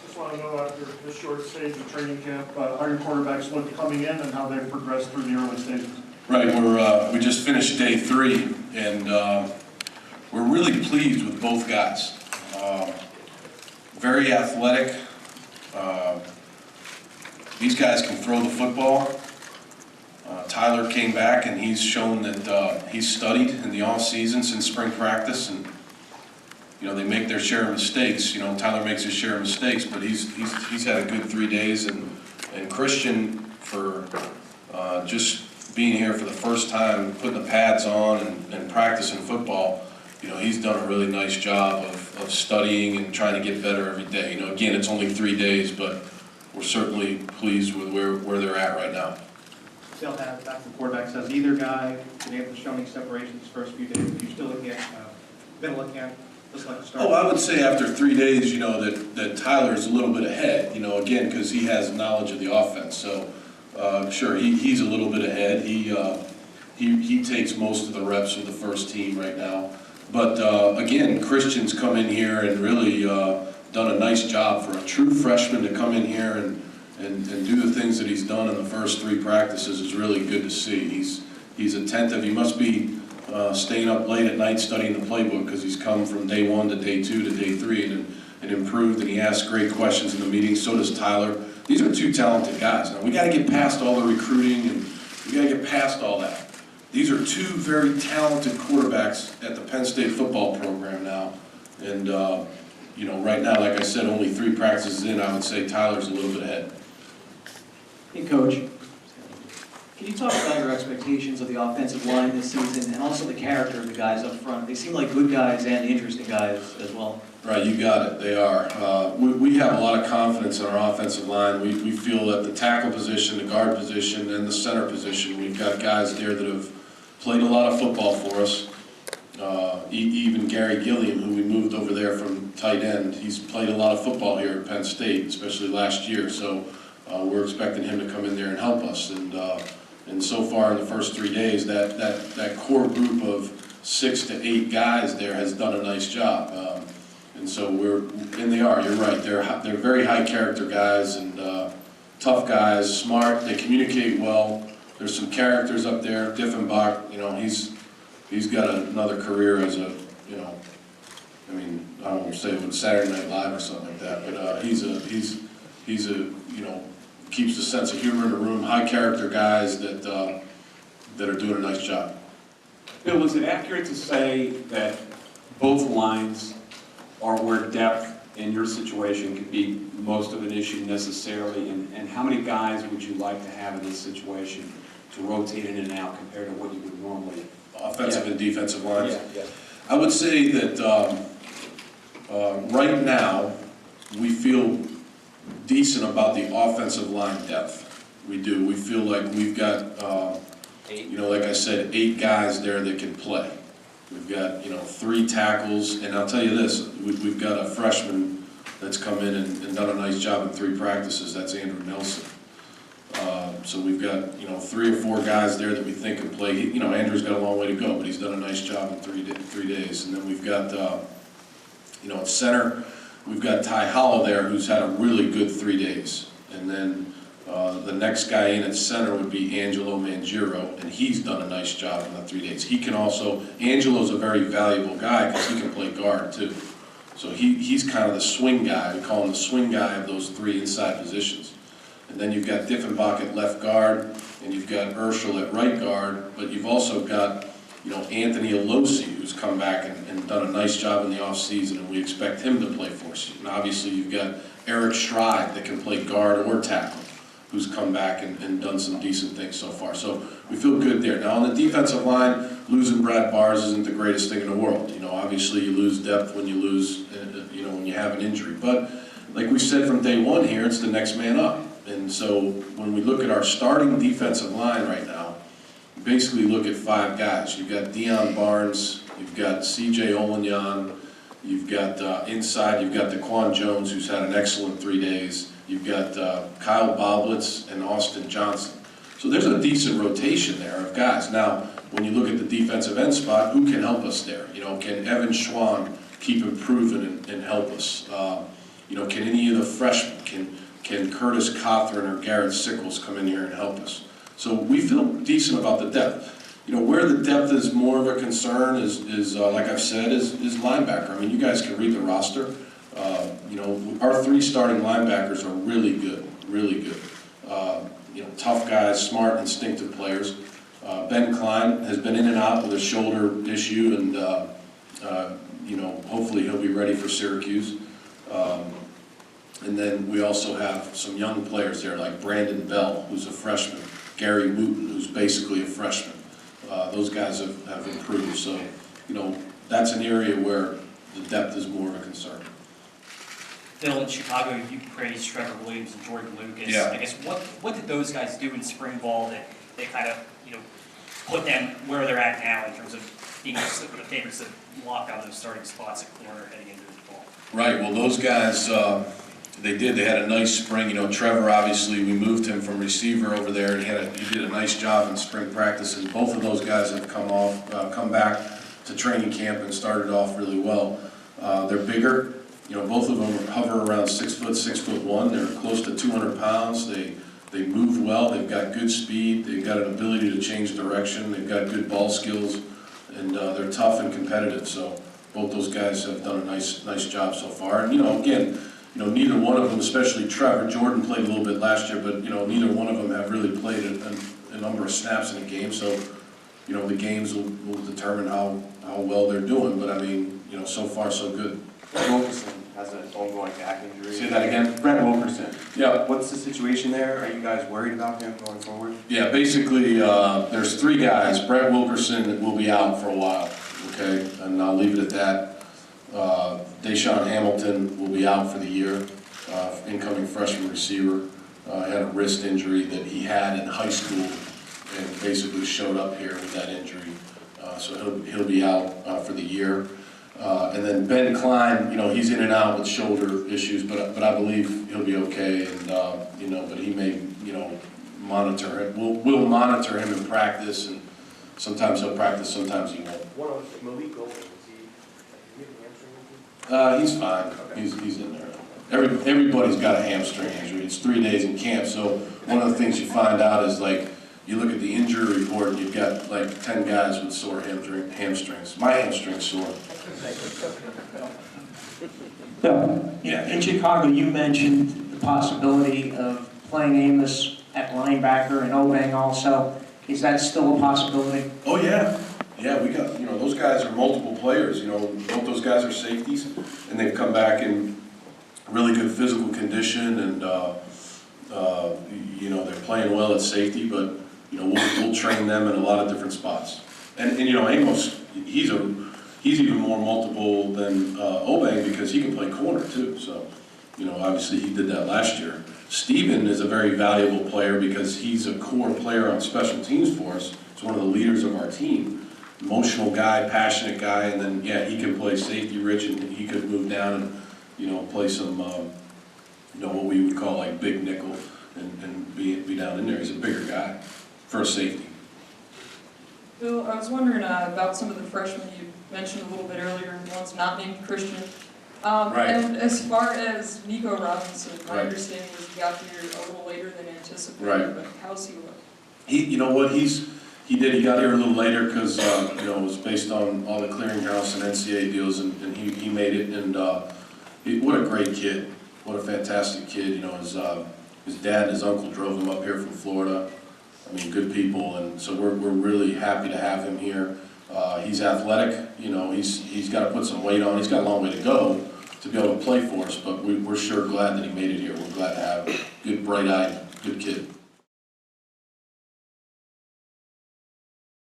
Just want to know, after this short stage of training camp, how your quarterbacks look coming in and how they've progressed through the early stages. Right, we just finished day 3, and we're really pleased with both guys. Very athletic. These guys can throw the football. Tyler came back and he's shown that he's studied in the off season since spring practice, and they make their share of mistakes. Tyler makes his share of mistakes, but he's had a good 3 days, and Christian, for just being here for the first time, putting the pads on and practicing football, he's done a really nice job of studying and trying to get better every day. Again, it's only 3 days, but we're certainly pleased with where they're at right now. Still have back to quarterbacks. Has either guy been able to show any separation these first few days? You're still looking at, been looking at, just like a start? Oh, I would say after 3 days, that Tyler's a little bit ahead, again, because he has knowledge of the offense. So, sure, he's a little bit ahead. He takes most of the reps with the first team right now. But, again, Christian's come in here and really done a nice job for a true freshman to come in here and do the things that he's done in the first 3 practices is really good to see. He's attentive. He must be staying up late at night studying the playbook, because he's come from day 1 to day 2 to day 3 and improved, and he asks great questions in the meetings. So does Tyler. These are 2 talented guys. Now, we got to get past all the recruiting, and we got to get past all that. These are 2 very talented quarterbacks at the Penn State football program now, and right now, like I said, only 3 practices in, I would say Tyler's a little bit ahead. Hey, Coach, can you talk about your expectations of the offensive line this season and also the character of the guys up front? They seem like good guys and interesting guys as well. Right, you got it. They are. We have a lot of confidence in our offensive line. We feel at the tackle position, the guard position, and the center position, we've got guys there that have played a lot of football for us. Even Gary Gilliam, who we moved over there from tight end, he's played a lot of football here at Penn State, especially last year. So we're expecting him to come in there and help us. And so far in the first 3 days, that core group of 6 to 8 guys there has done a nice job. And so they are. You're right. They're very high character guys and tough guys, smart. They communicate well. There's some characters up there. Diffenbach, he's got another career as a, I don't want to say it was Saturday Night Live or something like that, but he's a keeps the sense of humor in the room. High character guys that are doing a nice job. Bill, is it accurate to say that both lines are where depth in your situation could be most of an issue necessarily, and how many guys would you like to have in this situation to rotate in and out compared to what you would normally? Offensive and defensive lines? Yeah. I would say that right now we feel decent about the offensive line depth. We do. We feel like we've got, like I said, 8 guys there that can play. We've got, 3 tackles, and I'll tell you this, we've got a freshman that's come in and done a nice job in 3 practices. That's Andrew Nelson. So we've got, 3 or 4 guys there that we think can play. Andrew's got a long way to go, but he's done a nice job in 3 days. And then we've got, at center, we've got Ty Hollow there, who's had a really good 3 days. And then the next guy in at center would be Angelo Mangiro, and he's done a nice job in the 3 days. He can also, Angelo's a very valuable guy because he can play guard too. So he's kind of the swing guy. We call him the swing guy of those 3 inside positions. And then you've got Diffenbach at left guard, and you've got Urschel at right guard, but you've also got, Anthony Alosi, who's come back and done a nice job in the offseason, and we expect him to play for us. And obviously you've got Eric Stride that can play guard or tackle, who's come back and done some decent things so far. So we feel good there. Now on the defensive line, losing Brad Bars isn't the greatest thing in the world. Obviously you lose depth when you lose, when you have an injury. But like we said from day 1 here, it's the next man up. And so when we look at our starting defensive line right now, we basically look at 5 guys. You've got Deion Barnes, you've got C.J. Olenyan, you've got inside, you've got Daquan Jones, who's had an excellent 3 days. You've got Kyle Boblitz and Austin Johnson. So there's a decent rotation there of guys. Now, when you look at the defensive end spot, who can help us there? Can Evan Schwan keep improving and help us? You know, can any of the freshmen, can Curtis Cothran or Garrett Sickles come in here and help us? So we feel decent about the depth. You know, where the depth is more of a concern is like I've said, is linebacker. I mean, you guys can read the roster. You know, our 3 starting linebackers are really good, really good. You know, tough guys, smart, instinctive players. Ben Klein has been in and out with a shoulder issue, and you know, hopefully he'll be ready for Syracuse. And then we also have some young players there, like Brandon Bell, who's a freshman, Gary Wooten, who's basically a freshman. Those guys have improved, so, you know, that's an area where the depth is more of a concern. Bill, in Chicago, you praised Trevor Williams and Jordan Lucas. Yeah. I guess what did those guys do in spring ball that they kind of, you know, put them where they're at now in terms of being the favorites to lock out those starting spots at corner heading into the fall? Right, well, those guys, they had a nice spring. You know, Trevor, obviously, we moved him from receiver over there, and he did a nice job in spring practice, and both of those guys have come back to training camp and started off really well. They're bigger. You know, both of them hover around 6 foot, 6'1". They're close to 200 pounds. They move well. They've got good speed. They've got an ability to change direction. They've got good ball skills, and they're tough and competitive. So both those guys have done a nice job so far. And, you know, again, you know, neither one of them, especially Trevor, Jordan played a little bit last year, but, you know, neither one of them have really played a number of snaps in a game. So, you know, the games will determine how well they're doing. But, I mean, you know, so far so good. Brett Wilkerson has an ongoing back injury. Say that again? Brett Wilkerson. Yeah. What's the situation there? Are you guys worried about him going forward? Yeah, basically, there's 3 guys. Brett Wilkerson will be out for a while, okay? And I'll leave it at that. Deshaun Hamilton will be out for the year, incoming freshman receiver. Had a wrist injury that he had in high school and basically showed up here with that injury. So he'll be out for the year. And then Ben Klein, you know, he's in and out with shoulder issues, but I believe he'll be okay. And you know, but he may, you know, monitor him. We'll monitor him in practice, and sometimes he'll practice, sometimes he won't. What of Malik Golden? Is he hamstring? He's fine. He's in there. Everybody's got a hamstring injury. It's 3 days in camp. So one of the things you find out is, like, you look at the injury report and you've got like 10 guys with sore hamstrings. My hamstring's sore. Bill, in Chicago, you mentioned the possibility of playing Amos at linebacker and Obeng also. Is that still a possibility? Oh yeah. Yeah, we got, you know, those guys are multiple players. You know, both those guys are safeties, and they've come back in really good physical condition, and you know, they're playing well at safety, but you know, we'll train them in a lot of different spots. And you know, Amos, he's even more multiple than Obeng because he can play corner too. So, you know, obviously he did that last year. Steven is a very valuable player because he's a core player on special teams for us. He's one of the leaders of our team. Emotional guy, passionate guy, and then yeah, he can play safety rich, and he could move down and, you know, play some, you know, what we would call like big nickel and be down in there. He's a bigger guy for a safety. Bill, I was wondering about some of the freshmen you mentioned a little bit earlier, ones not named Christian. Right. And as far as Nico Robinson, my Right. understanding was he got here a little later than anticipated. Right. But how's he look? You know what, he got here a little later because, you know, it was based on all the clearinghouse and NCAA deals, and he made it, and what a great kid. What a fantastic kid. You know, his dad and his uncle drove him up here from Florida. I mean, good people, and so we're really happy to have him here. He's athletic, you know, he's got to put some weight on. He's got a long way to go to be able to play for us, but we're sure glad that he made it here. We're glad to have a good, bright-eyed, good kid.